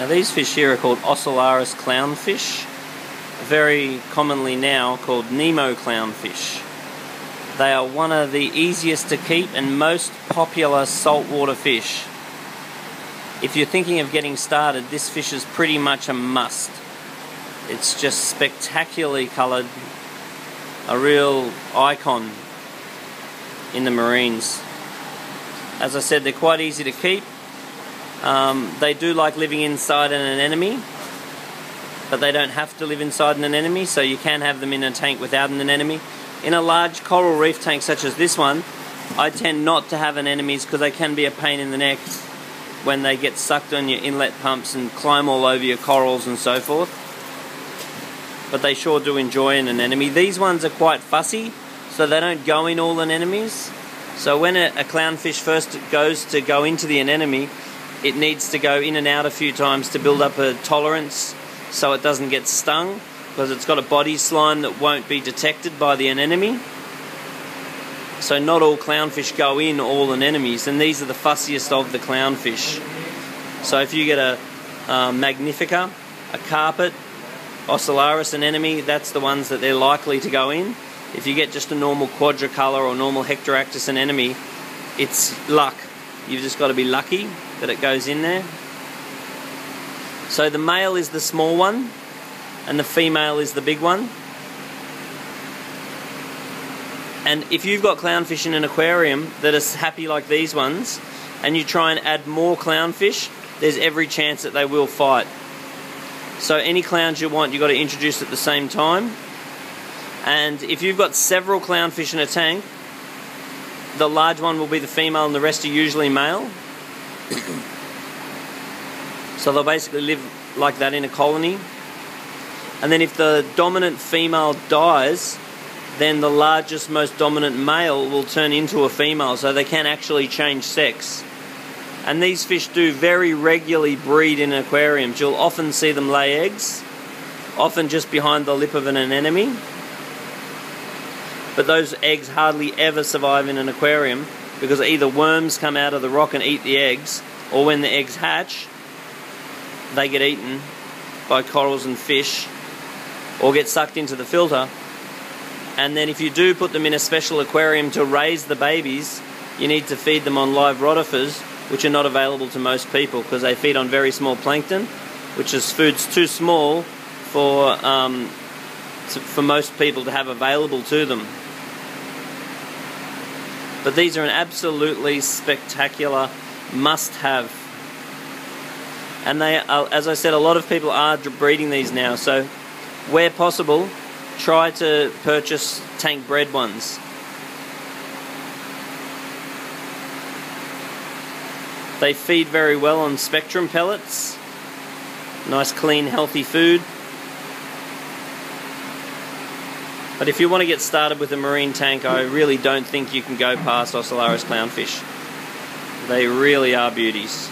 Now these fish here are called ocellaris clownfish, very commonly now called Nemo clownfish. They are one of the easiest to keep and most popular saltwater fish. If you're thinking of getting started, this fish is pretty much a must. It's just spectacularly coloured, a real icon in the marines. As I said, they're quite easy to keep. They do like living inside an anemone, but they don't have to live inside an anemone, so you can have them in a tank without an anemone. In a large coral reef tank such as this one, I tend not to have anemones because they can be a pain in the neck when they get sucked on your inlet pumps and climb all over your corals and so forth. But they sure do enjoy an anemone. These ones are quite fussy, so they don't go in all anemones. So when a clownfish first goes to go into the anemone, it needs to go in and out a few times to build up a tolerance so it doesn't get stung, because it's got a body slime that won't be detected by the anemone. So not all clownfish go in all anemones, and these are the fussiest of the clownfish. So if you get a magnifica, a carpet, ocellaris anemone, that's the ones that they're likely to go in. If you get just a normal quadricolor or normal hectoractis anemone, it's luck. You've just got to be lucky that it goes in there. So the male is the small one, and the female is the big one. And if you've got clownfish in an aquarium that are happy like these ones, and you try and add more clownfish, there's every chance that they will fight. So any clowns you want, you've got to introduce at the same time. And if you've got several clownfish in a tank, the large one will be the female and the rest are usually male. So they'll basically live like that in a colony. And then if the dominant female dies, then the largest, most dominant male will turn into a female, so they can actually change sex. And these fish do very regularly breed in aquariums. You'll often see them lay eggs, often just behind the lip of an anemone. But those eggs hardly ever survive in an aquarium, because either worms come out of the rock and eat the eggs, or when the eggs hatch, they get eaten by corals and fish, or get sucked into the filter. And then if you do put them in a special aquarium to raise the babies, you need to feed them on live rotifers, which are not available to most people because they feed on very small plankton, which is food's too small for most people to have available to them. But these are an absolutely spectacular must-have. And they are, as I said, a lot of people are breeding these now, so where possible, try to purchase tank bred ones. They feed very well on spectrum pellets. Nice, clean, healthy food. But if you want to get started with a marine tank, I really don't think you can go past ocellaris clownfish. They really are beauties.